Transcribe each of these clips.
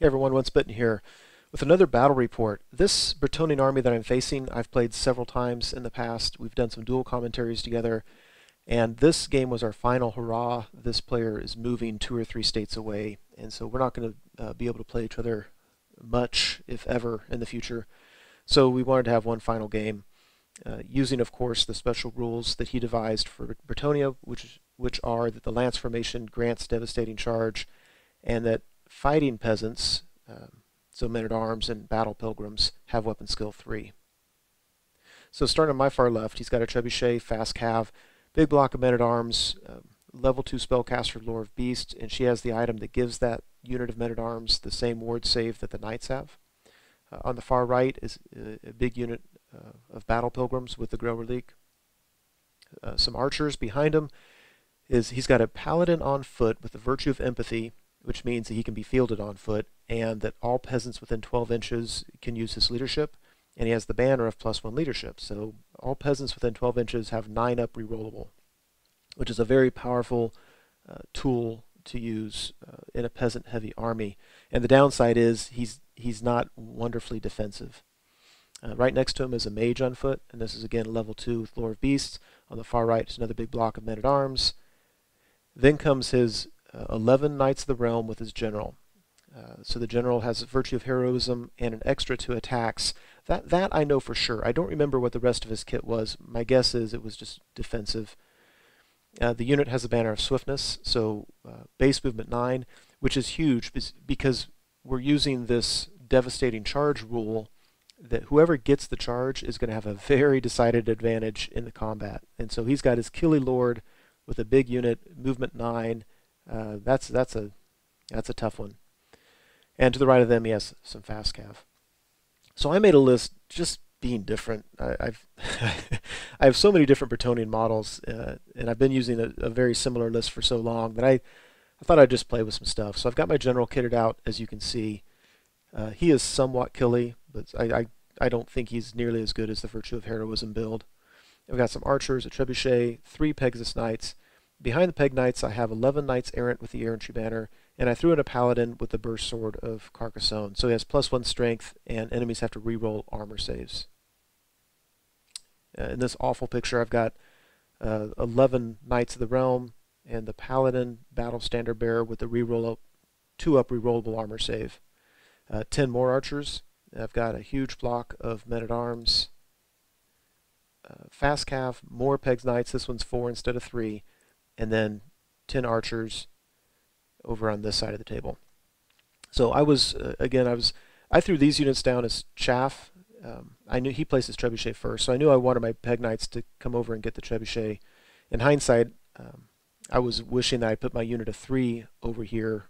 Hey everyone, Once Bitten here with another battle report. This Bretonnian army that I'm facing, I've played several times in the past. We've done some dual commentaries together, and this game was our final hurrah. This player is moving 2 or 3 states away, and so we're not going to be able to play each other much, if ever, in the future. So we wanted to have one final game, using, of course, the special rules that he devised for Bretonnia, which are that the lance formation grants devastating charge, and that fighting peasants, so men-at-arms and battle pilgrims, have weapon skill 3. So starting on my far left, he's got a trebuchet, fast cav, big block of men-at-arms, level 2 spellcaster, Lore of Beast, and she has the item that gives that unit of men-at-arms the same ward save that the knights have. On the far right is a big unit of battle pilgrims with the Grail Relique. Some archers behind him. He's got a paladin on foot with the virtue of empathy, which means that he can be fielded on foot, and that all peasants within 12 inches can use his leadership, and he has the banner of +1 leadership. So all peasants within 12 inches have 9 up rerollable, which is a very powerful tool to use in a peasant-heavy army. And the downside is he's not wonderfully defensive. Right next to him is a mage on foot, and this is again level 2 with Lore of Beasts. On the far right is another big block of men-at-arms. Then comes his 11 Knights of the Realm with his general. So the general has a virtue of heroism and an extra to attacks. That I know for sure. I don't remember what the rest of his kit was. My guess is it was just defensive. The unit has a banner of swiftness, so base movement 9, which is huge because we're using this devastating charge rule that whoever gets the charge is going to have a very decided advantage in the combat. And so he's got his Killy Lord with a big unit, movement 9. That's a tough one. And to the right of them, he has some fast cav. So I made a list just being different. I have so many different Bretonnian models, and I've been using a very similar list for so long that I thought I'd just play with some stuff. So I've got my general kitted out, as you can see. He is somewhat killy, but I don't think he's nearly as good as the Virtue of Heroism build. I've got some archers, a trebuchet, 3 Pegasus Knights. Behind the Peg Knights, I have 11 Knights Errant with the Errantry Banner, and I threw in a Paladin with the Burst Sword of Carcassonne. So he has +1 strength, and enemies have to reroll armor saves. In this awful picture, I've got 11 Knights of the Realm, and the Paladin Battle Standard Bearer with the 2-up rerollable armor save. 10 more archers. I've got a huge block of men-at-arms. Fast cav, more Pegs Knights. This one's 4 instead of 3. And then 10 archers over on this side of the table. So I threw these units down as chaff. I knew he placed his trebuchet first, so I knew I wanted my Peg Knights to come over and get the trebuchet. In hindsight, I was wishing that I put my unit of 3 over here,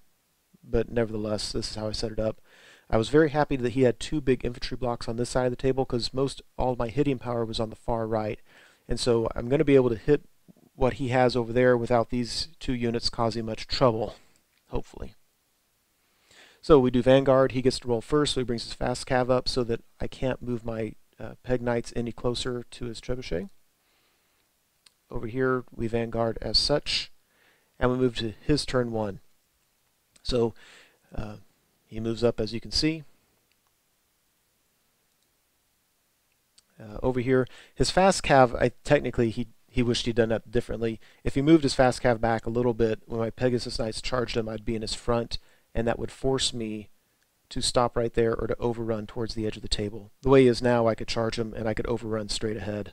but nevertheless, this is how I set it up. I was very happy that he had 2 big infantry blocks on this side of the table because all of my hitting power was on the far right. And so I'm going to be able to hit what he has over there without these 2 units causing much trouble, hopefully. So we do Vanguard. He gets to roll first, so he brings his fast cav up so that I can't move my Peg Knights any closer to his trebuchet. Over here, we Vanguard as such, and we move to his turn 1. So he moves up, as you can see. Over here, his fast cav, technically he wished he'd done that differently. If he moved his fast cav back a little bit, when my Pegasus Knights charged him, I'd be in his front, and that would force me to stop right there or to overrun towards the edge of the table. The way he is now, I could charge him and I could overrun straight ahead.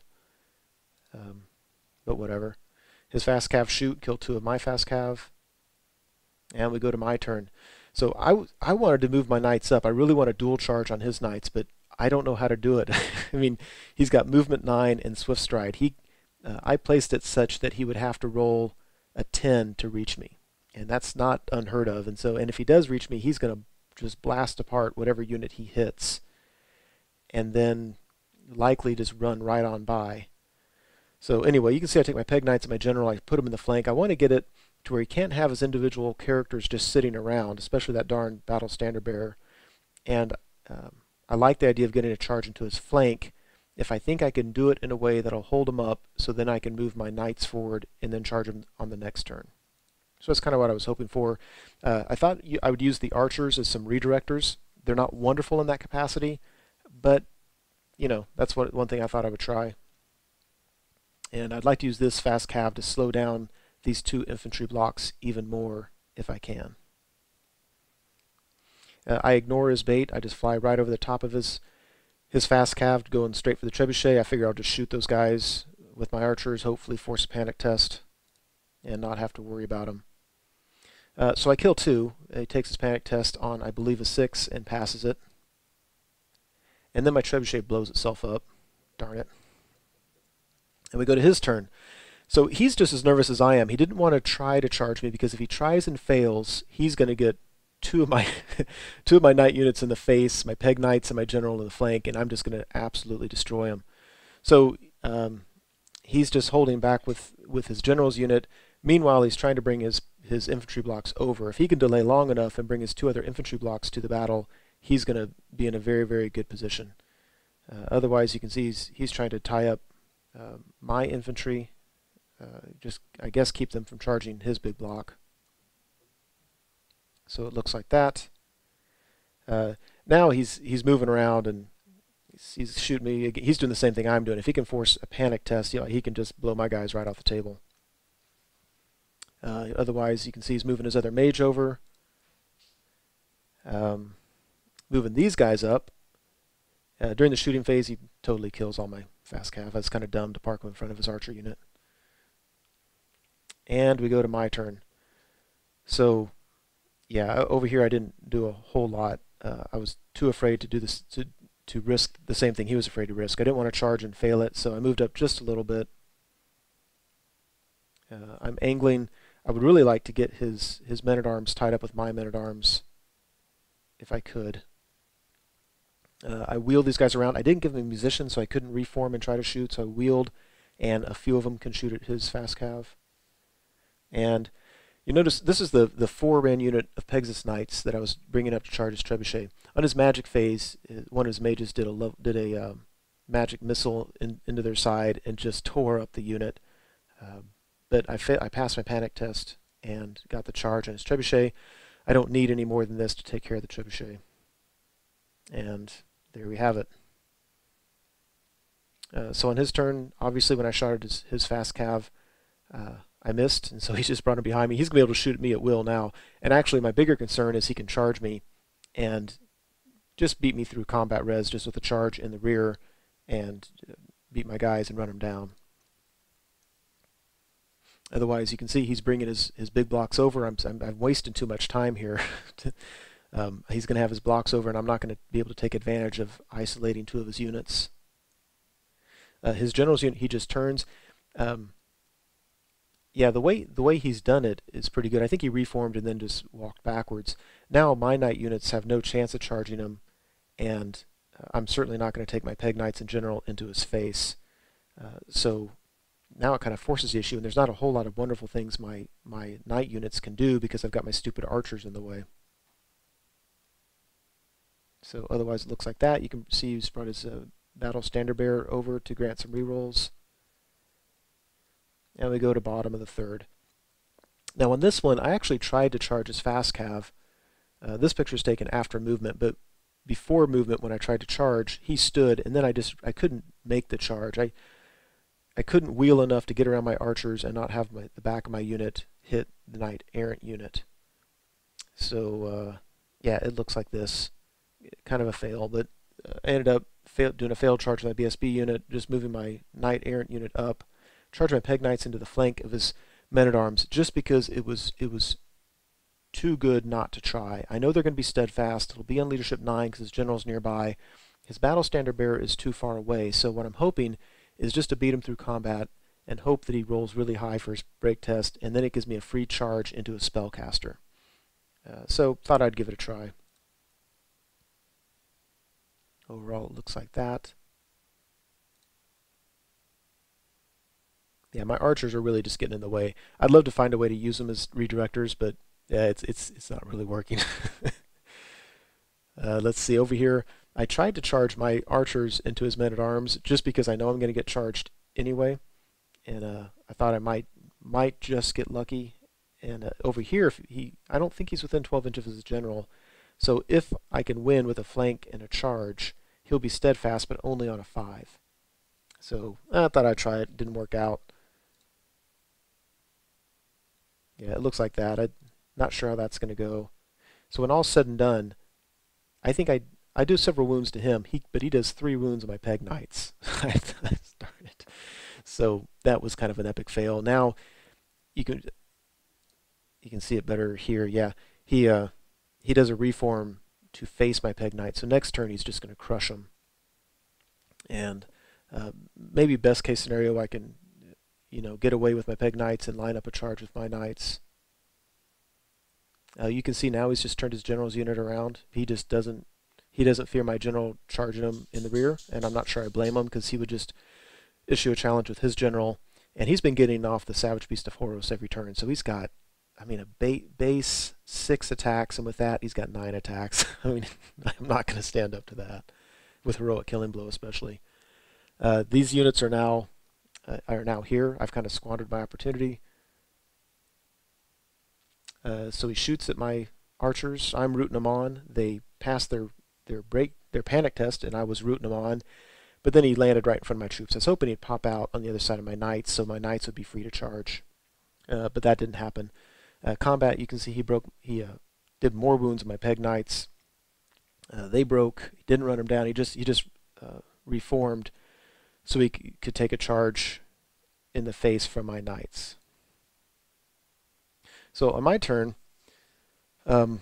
But whatever. His fast cav shoot, kill 2 of my fast cav, and we go to my turn. So I wanted to move my knights up. I really want to dual charge on his knights, but I don't know how to do it. I mean, he's got movement 9 and swift stride. I placed it such that he would have to roll a 10 to reach me, and that's not unheard of. And if he does reach me, he's going to just blast apart whatever unit he hits, and then likely just run right on by. So anyway, you can see I take my Peg Knights and my general, I put him in the flank. I want to get it to where he can't have his individual characters just sitting around, especially that darn Battle Standard Bearer. And I like the idea of getting a charge into his flank if I think I can do it in a way that'll hold him up, so then I can move my knights forward and then charge him on the next turn. So that's kind of what I was hoping for. I thought I would use the archers as some redirectors. They're not wonderful in that capacity, but you know, that's one thing I thought I would try. And I'd like to use this fast cav to slow down these 2 infantry blocks even more if I can. I ignore his bait. I just fly right over the top of his fast cav, going straight for the trebuchet. I figure I'll just shoot those guys with my archers, hopefully force a panic test, and not have to worry about them. So I kill 2. He takes his panic test on, I believe, a 6 and passes it. And then my trebuchet blows itself up. Darn it. And we go to his turn. So he's just as nervous as I am. He didn't want to try to charge me because if he tries and fails, he's going to get 2 of my 2 of my knight units in the face, my peg knights and my general in the flank, and I'm just going to absolutely destroy him. So he's just holding back with his general's unit. Meanwhile, he's trying to bring his infantry blocks over. If he can delay long enough and bring his 2 other infantry blocks to the battle, he's going to be in a very, very good position. Otherwise, you can see he's trying to tie up my infantry, just, I guess, keep them from charging his big block. So it looks like that. Now he's moving around and he's shooting me. He's doing the same thing I'm doing. If he can force a panic test, you know, he can just blow my guys right off the table. Otherwise, you can see he's moving his other mage over. Moving these guys up. During the shooting phase, he totally kills all my fast cav. That's kind of dumb to park him in front of his archer unit. And we go to my turn. So, yeah, over here I didn't do a whole lot. I was too afraid to do this, to risk the same thing he was afraid to risk. I didn't want to charge and fail it, so I moved up just a little bit. I'm angling. I would really like to get his men-at-arms tied up with my men-at-arms, if I could. I wheeled these guys around. I didn't give them a musician, so I couldn't reform and try to shoot, so I wheeled, and a few of them can shoot at his fast cav. And you notice this is the 4-man unit of Pegasus Knights that I was bringing up to charge his trebuchet. On his magic phase, one of his mages did a magic missile into their side and just tore up the unit. But I passed my panic test and got the charge on his trebuchet. I don't need any more than this to take care of the trebuchet. And there we have it. So on his turn, obviously when I shot at his fast cav, I missed, and so he just brought him behind me. He's going to be able to shoot at me at will now. And actually my bigger concern is he can charge me and just beat me through combat res just with a charge in the rear and beat my guys and run them down. Otherwise, you can see he's bringing his big blocks over. I'm wasting too much time here. He's going to have his blocks over, and I'm not going to be able to take advantage of isolating 2 of his units. His general's unit, he just turns. Yeah, the way he's done it is pretty good. I think he reformed and then just walked backwards. Now my knight units have no chance of charging him, and I'm certainly not going to take my peg knights in general into his face. So now it kind of forces the issue, and there's not a whole lot of wonderful things my knight units can do because I've got my stupid archers in the way. So otherwise it looks like that. You can see he's brought his battle standard bearer over to grant some rerolls. And we go to bottom of the 3rd. Now on this one, I actually tried to charge his fast cav. This picture is taken after movement, but before movement when I tried to charge, he stood, and then I couldn't make the charge. I couldn't wheel enough to get around my archers and not have the back of my unit hit the knight errant unit. So yeah, it looks like this. Kind of a fail, but I ended up doing a failed charge with my BSB unit, just moving my knight errant unit up, charging my peg knights into the flank of his men-at-arms, just because it was too good not to try. I know they're going to be steadfast. It'll be on leadership 9 because his general's nearby. His battle standard bearer is too far away, so what I'm hoping is just to beat him through combat and hope that he rolls really high for his break test, and then it gives me a free charge into a spellcaster. So thought I'd give it a try. Overall, it looks like that. Yeah, my archers are really just getting in the way. I'd love to find a way to use them as redirectors, but yeah, it's not really working. Let's see, over here, I tried to charge my archers into his men-at-arms just because I know I'm going to get charged anyway, and I thought I might just get lucky, And over here, I don't think he's within 12 inches of his general. So if I can win with a flank and a charge, he'll be steadfast, but only on a 5. So I thought I'd try it. Didn't work out. Yeah, it looks like that. I'm not sure how that's going to go. So when all's said and done, I think I do several wounds to him, but he does 3 wounds on my peg knights. I started. So that was kind of an epic fail. Now you can see it better here. Yeah, he does a reform to face my peg knight. So next turn he's just going to crush him. And maybe best case scenario, I can get away with my peg knights and line up a charge with my knights. You can see now he's just turned his general's unit around. He doesn't fear my general charging him in the rear, and I'm not sure I blame him, because he would just issue a challenge with his general, and he's been getting off the Savage Beast of Horus every turn. So he's got, I mean, a base 6 attacks, and with that he's got 9 attacks. I mean, I'm not going to stand up to that with Heroic Killing Blow especially. These units are now here. I've kind of squandered my opportunity. So he shoots at my archers. I'm rooting them on. They passed their panic test, and I was rooting them on. But then he landed right in front of my troops. I was hoping he'd pop out on the other side of my knights, so my knights would be free to charge. But that didn't happen. Combat, you can see he did more wounds on my peg knights. They broke. He didn't run them down. He just reformed, so he could take a charge in the face from my knights. So on my turn,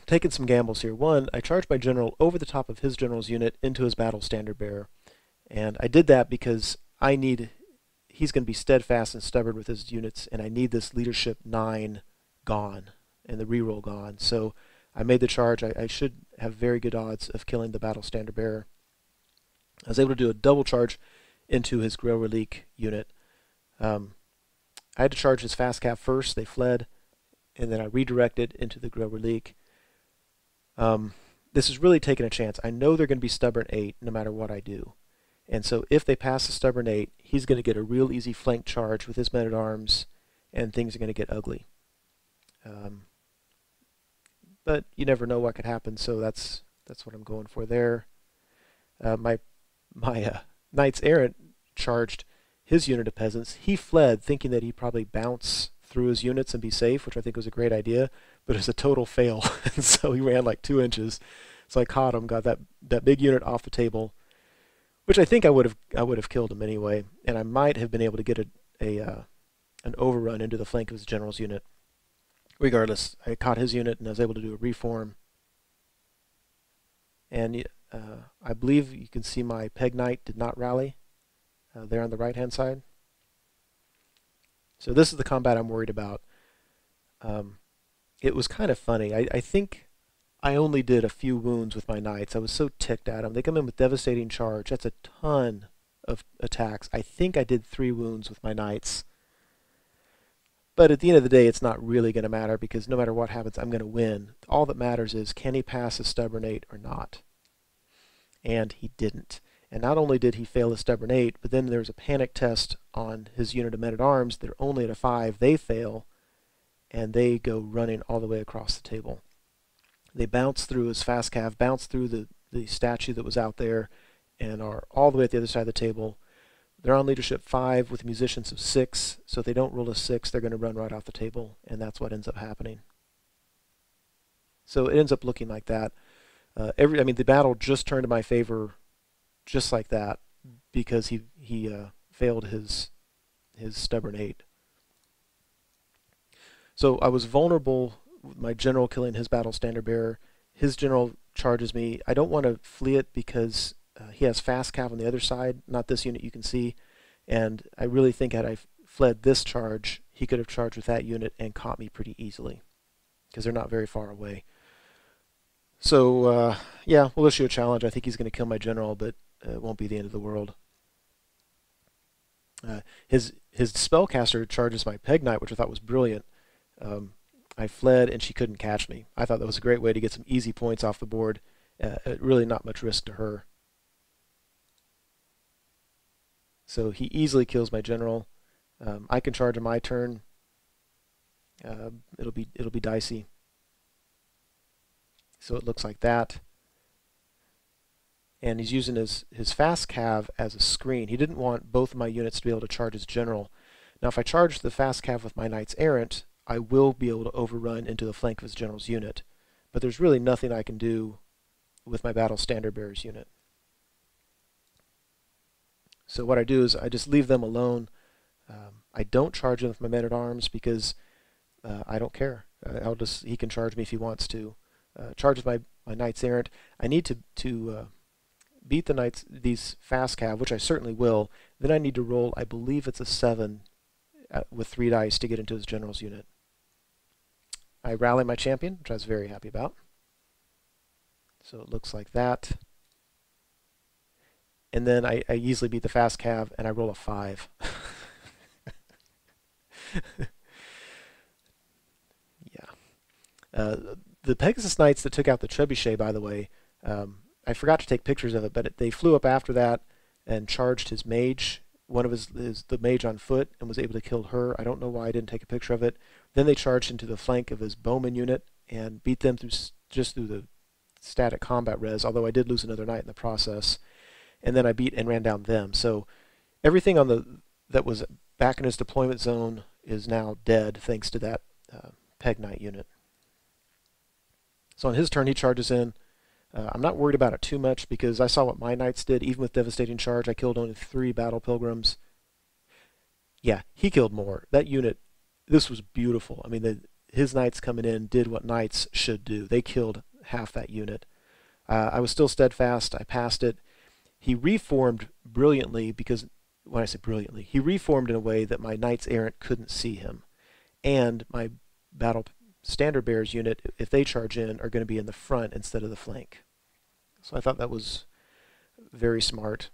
taking some gambles here. One, I charged my general over the top of his general's unit into his battle standard bearer. And I did that because he's going to be steadfast and stubborn with his units, and I need this leadership 9 gone and the reroll gone. So I made the charge. I should have very good odds of killing the battle standard bearer. I was able to do a double charge into his Grail Relique unit. I had to charge his fast cap first. They fled, and then I redirected into the Grail Relique. This is really taking a chance. I know they're going to be stubborn 8 no matter what I do. And so if they pass the stubborn 8, he's going to get a real easy flank charge with his men-at-arms, and things are going to get ugly. But you never know what could happen, so that's what I'm going for there. My Knights Errant charged his unit of peasants. He fled thinking that he'd probably bounce through his units and be safe, which I think was a great idea, but it was a total fail. And so he ran like 2 inches. So I caught him, got that big unit off the table, which I think I would have killed him anyway, and I might have been able to get an overrun into the flank of his general's unit. Regardless, I caught his unit and I was able to do a reform. And I believe you can see my Peg Knight did not rally there on the right-hand side. So this is the combat I'm worried about. It was kind of funny. I think I only did a few wounds with my knights. I was so ticked at them. They come in with devastating charge. That's a ton of attacks. I think I did 3 wounds with my knights. But at the end of the day, it's not really going to matter, because no matter what happens, I'm going to win. All that matters is, can he pass a stubborn 8 or not? And he didn't. And not only did he fail the stubborn 8, but then there was a panic test on his unit of men-at-arms. They're only at a 5. They fail, and they go running all the way across the table. They bounce through his fast cav, bounce through the statue that was out there, and are all the way at the other side of the table. They're on leadership 5 with musicians of 6, so if they don't roll a 6, they're going to run right off the table, and that's what ends up happening. So it ends up looking like that. The battle just turned in my favor, just like that, because he failed his stubborn 8. So I was vulnerable with my general killing his battle standard bearer. His general charges me. I don't want to flee it because he has fast cav on the other side, not this unit you can see, and I really think had I fled this charge, he could have charged with that unit and caught me pretty easily, because they're not very far away. So yeah, we'll issue a challenge. I think he's going to kill my general, but it won't be the end of the world. His spellcaster charges my Peg Knight, which I thought was brilliant. I fled and she couldn't catch me. I thought that was a great way to get some easy points off the board. Really not much risk to her. So he easily kills my general. I can charge on my turn. It'll be dicey. So it looks like that. And he's using his fast cav as a screen. He didn't want both of my units to be able to charge his general. Now if I charge the fast cav with my knights errant, I will be able to overrun into the flank of his general's unit. But there's really nothing I can do with my battle standard bearers unit. So what I do is I just leave them alone. I don't charge him with my men-at-arms because I don't care. He can charge me if he wants to. Charges my knights errant. I need to beat these fast cav, which I certainly will. Then I need to roll, I believe it's a 7 with 3 dice to get into his general's unit. I rally my champion, which I was very happy about. So it looks like that. And then I easily beat the fast cav, and I roll a 5. Yeah. The Pegasus Knights that took out the trebuchet, by the way, I forgot to take pictures of it, but they flew up after that and charged his mage, one of the mage on foot, and was able to kill her. I don't know why I didn't take a picture of it. Then they charged into the flank of his bowman unit and beat them just through the static combat res, although I did lose another knight in the process. And then I beat and ran down them. So everything that was back in his deployment zone is now dead thanks to that Peg Knight unit. So on his turn he charges in. I'm not worried about it too much because I saw what my knights did. Even with devastating charge, I killed only 3 battle pilgrims. Yeah, he killed more. That unit, this was beautiful. I mean, his knights coming in did what knights should do. They killed half that unit. I was still steadfast. I passed it. He reformed brilliantly because, when I say brilliantly, he reformed in a way that my knights errant couldn't see him. And my battle standard bearers unit, if they charge in, are going to be in the front instead of the flank. So I thought that was very smart.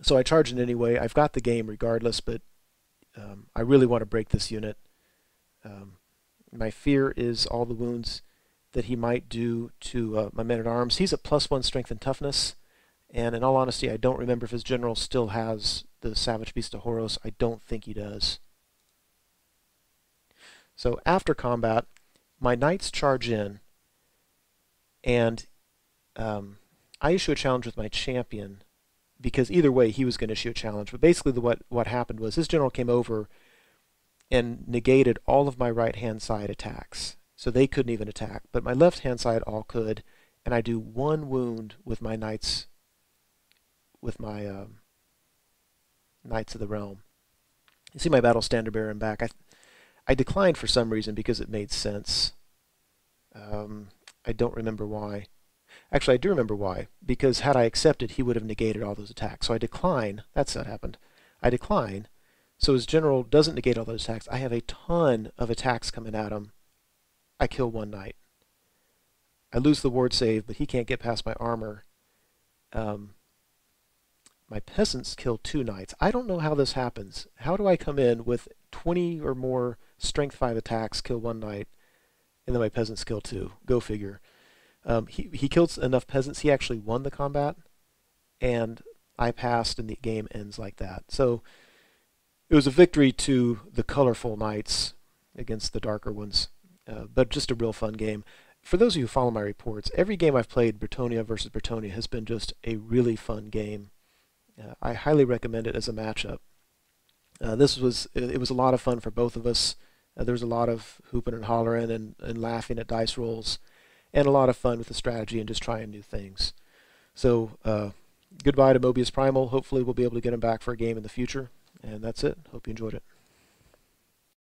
So I charged in anyway. I've got the game regardless, but I really want to break this unit. My fear is all the wounds that he might do to my men-at-arms. He's at +1 strength and toughness. And in all honesty, I don't remember if his general still has the Savage Beast of Horus. I don't think he does. So after combat, my knights charge in, and I issue a challenge with my champion, because either way he was going to issue a challenge. But basically what happened was his general came over and negated all of my right-hand side attacks. So they couldn't even attack. But my left-hand side all could, and I do 1 wound with my knights, with my Knights of the Realm. You see my battle standard bearer in back. I declined for some reason because it made sense. I don't remember why. Actually, I do remember why. Because had I accepted, he would have negated all those attacks. So I decline. That's what happened. I decline. So his general doesn't negate all those attacks. I have a ton of attacks coming at him. I kill 1 knight. I lose the ward save, but he can't get past my armor. My peasants kill 2 knights. I don't know how this happens. How do I come in with 20 or more strength 5 attacks, kill 1 knight, and then my peasants kill 2? Go figure. He killed enough peasants, he actually won the combat, and I passed, and the game ends like that. So it was a victory to the colorful knights against the darker ones, but just a real fun game. For those of you who follow my reports, every game I've played, Bretonnia versus Bretonnia, has been just a really fun game. I highly recommend it as a matchup. It was a lot of fun for both of us. There was a lot of hooping and hollering and laughing at dice rolls, and a lot of fun with the strategy and just trying new things. So goodbye to Mobius Primal. Hopefully we'll be able to get him back for a game in the future. And that's it. Hope you enjoyed it.